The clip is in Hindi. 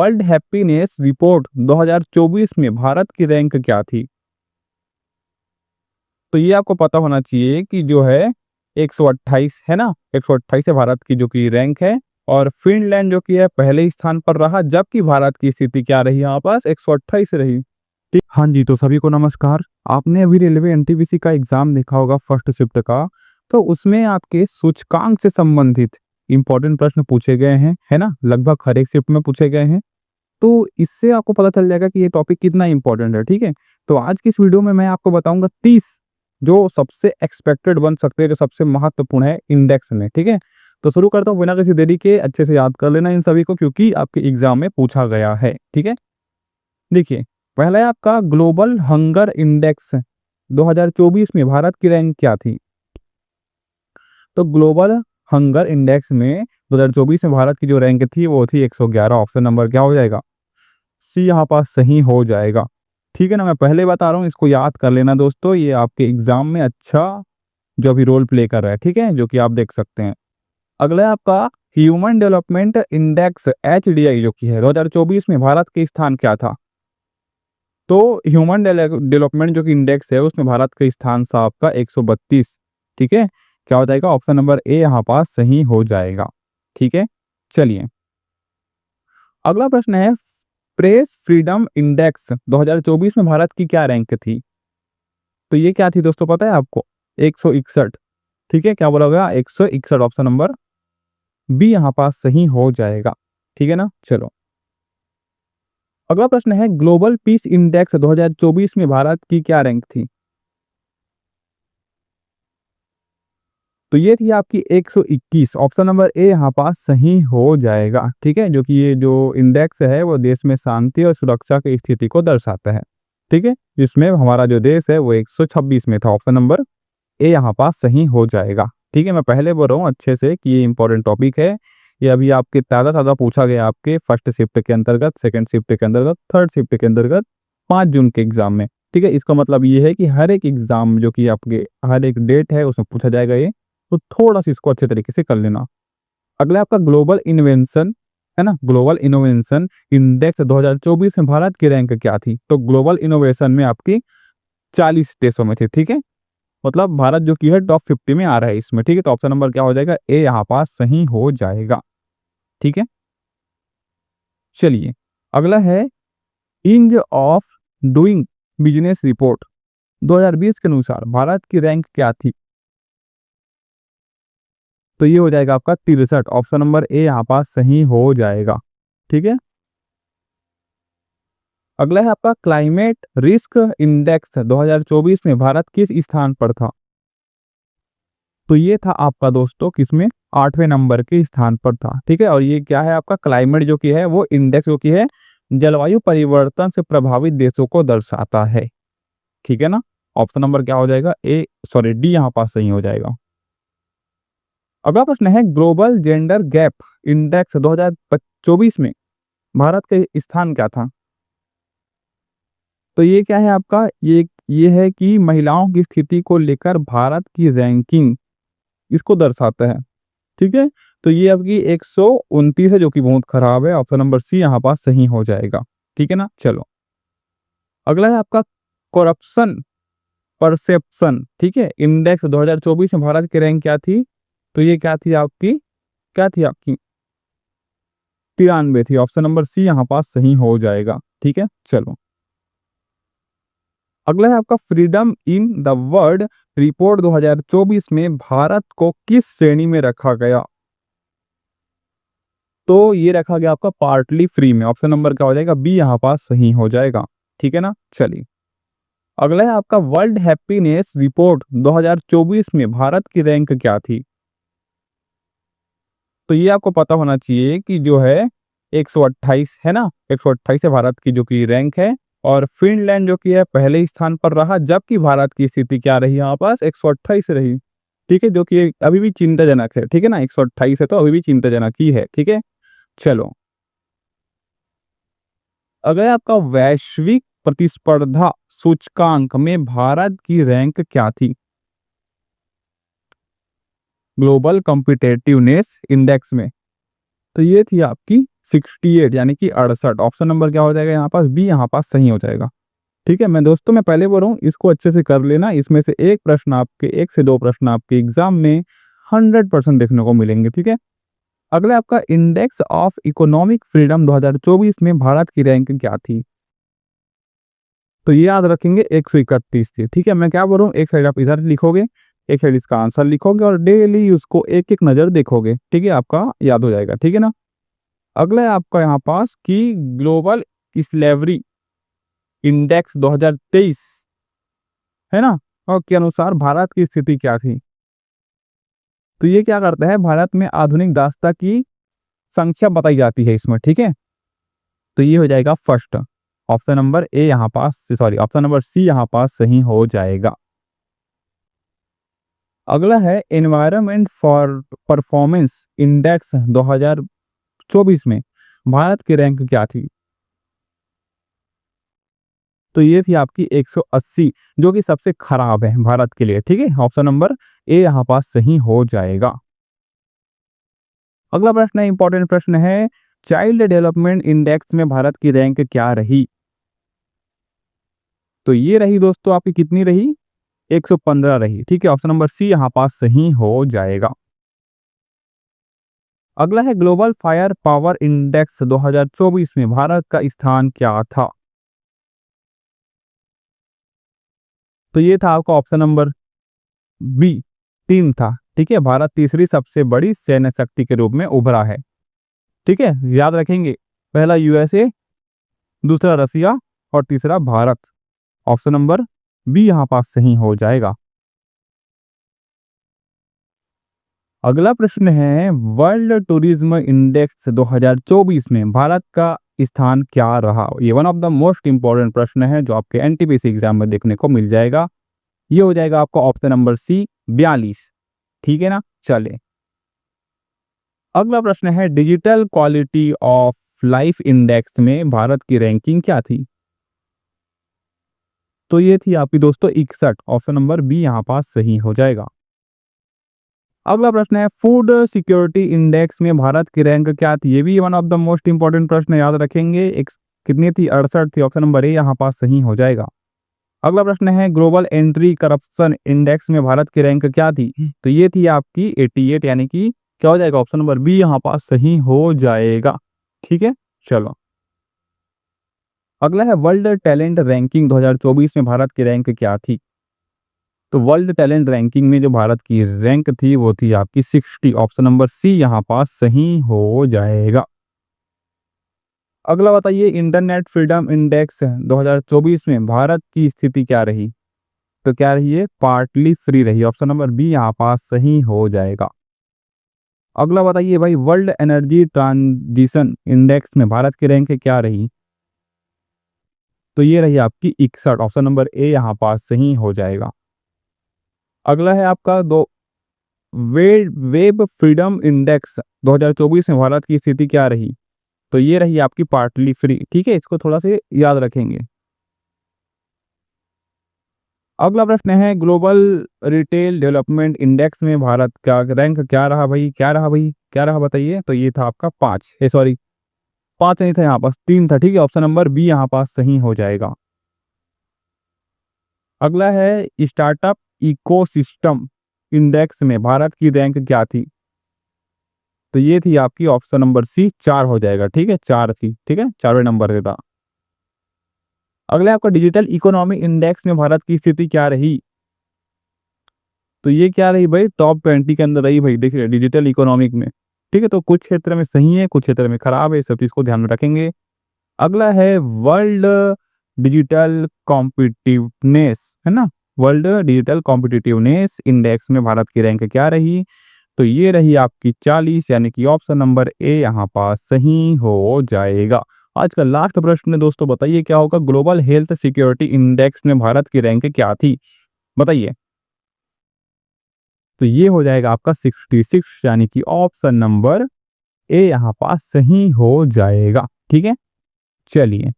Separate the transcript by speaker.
Speaker 1: वर्ल्ड हैप्पीनेस रिपोर्ट 2024 में भारत की रैंक क्या थी? तो ये आपको पता होना चाहिए कि जो है 128 है ना, 128 है भारत की जो कि रैंक है। और फिनलैंड जो कि है पहले ही स्थान पर रहा, जबकि भारत की स्थिति क्या रही यहाँ पास 128 रही। ठीक, हाँ जी, तो सभी को नमस्कार। आपने अभी रेलवे एनटीपीसी का एग्जाम देखा होगा फर्स्ट शिफ्ट का, तो उसमें आपके सूचकांक से संबंधित इंपॉर्टेंट प्रश्न पूछे गए हैं, है ना, लगभग हर एक शिफ्ट में पूछे गए हैं। तो इससे आपको पता चल जाएगा कि ये टॉपिक कितना इंपॉर्टेंट है। ठीक है, तो आज की इस वीडियो में मैं आपको बताऊंगा 30 जो सबसे एक्सपेक्टेड बन सकते हैं, जो सबसे महत्वपूर्ण है इंडेक्स में। ठीक है, तो शुरू करता हूँ बिना किसी देरी के। अच्छे से याद कर लेना इन सभी को, क्योंकि आपके एग्जाम में पूछा गया है। ठीक है, देखिए, पहला है आपका ग्लोबल हंगर इंडेक्स 2024 में भारत की रैंक क्या थी? तो ग्लोबल हंगर इंडेक्स में 2024 में भारत की जो रैंक थी वो थी 111। ऑप्शन नंबर क्या हो जाएगा? सी यहाँ पास सही हो जाएगा। ठीक है ना, मैं पहले बता रहा हूँ, इसको याद कर लेना दोस्तों, ये आपके एग्जाम में अच्छा जो अभी रोल प्ले कर रहा है। ठीक है, जो कि आप देख सकते हैं। अगला है आपका ह्यूमन डेवलपमेंट इंडेक्स HDI जो कि है 2024 में भारत के स्थान क्या था? तो ह्यूमन डेवलपमेंट जो कि इंडेक्स है उसमें भारत का स्थान था आपका 132। ठीक है, क्या हो जाएगा? ऑप्शन नंबर ए यहाँ पास सही हो जाएगा। ठीक है, चलिए अगला प्रश्न है प्रेस फ्रीडम इंडेक्स 2024 में भारत की क्या रैंक थी? तो ये क्या थी दोस्तों, पता है आपको? 161। ठीक है, क्या बोला गया? 161। ऑप्शन नंबर बी यहाँ पास सही हो जाएगा। ठीक है ना, चलो अगला प्रश्न है ग्लोबल पीस इंडेक्स 2024 में भारत की क्या रैंक थी? तो ये थी आपकी 121। ऑप्शन नंबर ए यहाँ पास सही हो जाएगा। ठीक है, जो कि ये जो इंडेक्स है वो देश में शांति और सुरक्षा की स्थिति को दर्शाता है। ठीक है, जिसमें हमारा जो देश है वो 126 में था। ऑप्शन नंबर ए यहाँ पास सही हो जाएगा। ठीक है, मैं पहले बोल रहा हूँ अच्छे से कि ये इंपॉर्टेंट टॉपिक है। ये अभी आपके ताज़ा ताज़ा पूछा गया आपके फर्स्ट शिफ्ट के अंतर्गत, सेकंड शिफ्ट के अंतर्गत, थर्ड शिफ्ट के अंतर्गत 5 जून के एग्जाम में। ठीक है, इसका मतलब ये है कि हर एक एग्जाम जो कि आपके हर एक डेट है उसमें पूछा जाएगा ये, तो थोड़ा सा इसको अच्छे तरीके से कर लेना। अगला आपका ग्लोबल इन्वेंशन है ना, ग्लोबल इनोवेशन इंडेक्स 2024 में भारत की रैंक क्या थी? तो ग्लोबल इनोवेशन में आपकी 40 देशों में थी। ठीक है, मतलब भारत जो कि है टॉप 50 में आ रहा है इसमें। ठीक है, तो ऑप्शन नंबर क्या हो जाएगा? ए यहाँ पास सही हो जाएगा। ठीक है, चलिए अगला है इंज ऑफ डूइंग बिजनेस रिपोर्ट 2020 के अनुसार भारत की रैंक क्या थी? तो ये हो जाएगा आपका 63। ऑप्शन नंबर ए यहाँ पास सही हो जाएगा। ठीक है, अगला है आपका क्लाइमेट रिस्क इंडेक्स 2024 में भारत किस स्थान पर था? तो ये था आपका दोस्तों किसमें? 8वें नंबर के स्थान पर था। ठीक है, और ये क्या है आपका क्लाइमेट जो कि है वो इंडेक्स जो कि है जलवायु परिवर्तन से प्रभावित देशों को दर्शाता है। ठीक है ना, ऑप्शन नंबर क्या हो जाएगा? ए सॉरी डी यहाँ पास सही हो जाएगा। अगला प्रश्न है ग्लोबल जेंडर गैप इंडेक्स 2024 में भारत का स्थान क्या था? तो ये क्या है आपका? ये है कि महिलाओं की स्थिति को लेकर भारत की रैंकिंग इसको दर्शाता है। ठीक है, तो ये आपकी 129 है जो कि बहुत खराब है। ऑप्शन नंबर सी यहाँ पास सही हो जाएगा। ठीक है ना, चलो अगला है आपका करप्शन परसेप्शन। ठीक है, इंडेक्स 2024 में भारत की रैंक क्या थी? तो ये क्या थी आपकी? क्या थी आपकी? 93 थी। ऑप्शन नंबर सी यहाँ पास सही हो जाएगा। ठीक है, चलो अगला है आपका freedom in the world report 2024 में भारत को किस श्रेणी में रखा गया? तो ये रखा गया आपका पार्टली फ्री में। ऑप्शन नंबर क्या हो जाएगा? बी यहाँ पास सही हो जाएगा। ठीक है ना, चलिए अगला है आपका वर्ल्ड हैप्पीनेस रिपोर्ट 2024 में भारत की रैंक क्या थी? तो ये आपको पता होना चाहिए कि जो है 128 है ना, 128 है भारत की जो कि रैंक है। और फिनलैंड जो कि है पहले ही स्थान पर रहा, जबकि भारत की स्थिति क्या रही यहाँ पास? 128 रही। ठीक है, जो कि अभी भी चिंताजनक है। ठीक है ना, 128 है तो अभी भी चिंताजनक ही है। ठीक है, चलो अगर आपका वैश्विक प्रतिस्पर्धा सूचकांक में भारत की रैंक क्या थी? ग्लोबल कॉम्पिटिटिवनेस इंडेक्स में तो ये थी आपकी 68 यानी कि 68। ऑप्शन नंबर क्या हो जाएगा यहाँ पास? बी यहाँ पास सही हो जाएगा। ठीक है, मैं दोस्तों मैं पहले बोल रहा हूँ, इसको अच्छे से कर लेना। इसमें से एक प्रश्न आपके, 1 से 2 प्रश्न आपके एग्जाम में 100% देखने को मिलेंगे। ठीक है, अगला आपका इंडेक्स ऑफ इकोनॉमिक फ्रीडम 2024 में भारत की रैंक क्या थी? तो ये याद रखेंगे 131 थी। ठीक है, मैं क्या बोल रहा हूँ, एक साइड आप इधर लिखोगे, एक साइड इसका आंसर लिखोगे और डेली उसको एक एक नजर देखोगे। ठीक है, आपका याद हो जाएगा। ठीक है ना। अगला है आपका यहाँ पास कि ग्लोबल स्लेवरी इंडेक्स 2023 है ना, और के अनुसार भारत की स्थिति क्या थी? तो ये क्या करता है, भारत में आधुनिक दासता की संख्या बताई जाती है इसमें। ठीक है, तो ये हो जाएगा फर्स्ट। ऑप्शन नंबर ए यहाँ पास, सॉरी ऑप्शन नंबर सी यहाँ पास सही हो जाएगा। अगला है एनवायरनमेंट फॉर परफॉर्मेंस इंडेक्स 2024 में भारत की रैंक क्या थी? तो ये थी आपकी 180, जो कि सबसे खराब है भारत के लिए। ठीक है, ऑप्शन नंबर ए यहाँ पास सही हो जाएगा। अगला प्रश्न है, इंपॉर्टेंट प्रश्न है, चाइल्ड डेवलपमेंट इंडेक्स में भारत की रैंक क्या रही? तो ये रही दोस्तों आपकी कितनी रही? 115 रही। ठीक है, ऑप्शन नंबर सी यहाँ पास सही हो जाएगा। अगला है ग्लोबल फायर पावर इंडेक्स 2024 में भारत का स्थान क्या था? तो ये था आपका ऑप्शन नंबर बी, 3 था। ठीक है, भारत तीसरी सबसे बड़ी सैन्य शक्ति के रूप में उभरा है। ठीक है, याद रखेंगे, पहला यूएसए, दूसरा रसिया और तीसरा भारत। ऑप्शन नंबर बी यहाँ पास सही हो जाएगा। अगला प्रश्न है, वर्ल्ड टूरिज्म इंडेक्स 2024 में भारत का स्थान क्या रहा? ये one of the most important प्रश्न है जो आपके एनटीपीसी एग्जाम में देखने को मिल जाएगा। ये हो जाएगा आपका ऑप्शन नंबर सी, 42। ठीक है ना, चले। अगला प्रश्न है, digital quality of life index में भारत की रैंकिंग क्या थी? तो ये थी आपकी दोस्तों 61। ऑप्शन नंबर बी यहाँ पास सही हो जाएगा। अगला प्रश्न है, फूड सिक्योरिटी इंडेक्स में भारत की रैंक क्या थी? ये भी one of the most important प्रश्न, याद रखेंगे। एक कितनी थी? 68 थी। ऑप्शन नंबर ए यहाँ पास सही हो जाएगा। अगला प्रश्न है, ग्लोबल एंट्री करप्शन इंडेक्स में भारत की रैंक क्या थी? तो ये थी आपकी 88, यानी कि क्या हो जाएगा? ऑप्शन नंबर बी यहाँ पास सही हो जाएगा। ठीक है, चलो। अगला है, वर्ल्ड टैलेंट रैंकिंग 2024 में भारत की रैंक क्या थी? तो वर्ल्ड टैलेंट रैंकिंग में जो भारत की रैंक थी वो थी आपकी 60। ऑप्शन नंबर सी यहाँ पास सही हो जाएगा। अगला बताइए, इंटरनेट फ्रीडम इंडेक्स 2024 में भारत की स्थिति क्या रही? तो क्या रही है? पार्टली फ्री रही। ऑप्शन नंबर बी यहाँ पास सही हो जाएगा। अगला बताइए भाई, वर्ल्ड एनर्जी ट्रांजिशन इंडेक्स में भारत की रैंक क्या रही? तो ये रही आपकी 61। ऑप्शन नंबर ए यहाँ पास सही हो जाएगा। अगला है आपका दो वेब फ्रीडम इंडेक्स 2024 में भारत की स्थिति क्या रही? तो ये रही आपकी पार्टली फ्री। ठीक है, इसको थोड़ा सा याद रखेंगे। अगला प्रश्न है, ग्लोबल रिटेल डेवलपमेंट इंडेक्स में भारत का रैंक क्या रहा भाई? क्या रहा भाई? क्या रहा बताइए? तो ये था आपका 5, सॉरी 5 नहीं था, यहाँ पास 3 था। ठीक है, ऑप्शन नंबर बी यहाँ पास सही हो जाएगा। अगला है, स्टार्टअप इकोसिस्टम इंडेक्स में भारत की रैंक क्या थी? तो ये थी आपकी ऑप्शन नंबर सी, 4 हो जाएगा। ठीक है, 4 थी। ठीक है, 4वें नंबर पे था। अगला आपका डिजिटल इकोनॉमी इंडेक्स में भारत की स्थिति क्या रही? तो ये क्या रही भाई? टॉप 20 के अंदर रही भाई। देखिए डिजिटल इकोनॉमिक में। ठीक है, तो कुछ क्षेत्र में सही है, कुछ क्षेत्र में खराब है, सब चीज को ध्यान में रखेंगे। अगला है, वर्ल्ड डिजिटल कॉम्पिटिटिवनेस, है ना, वर्ल्ड डिजिटल कॉम्पिटिटिवनेस इंडेक्स में भारत की रैंक क्या रही? तो ये रही आपकी 40, यानी कि ऑप्शन नंबर ए यहाँ पास सही हो जाएगा। आज का लास्ट प्रश्न है दोस्तों, बताइए क्या होगा? ग्लोबल हेल्थ सिक्योरिटी इंडेक्स में भारत की रैंक क्या थी? बताइए। तो ये हो जाएगा आपका 66, यानी कि ऑप्शन नंबर ए यहाँ पास सही हो जाएगा। ठीक है, चलिए।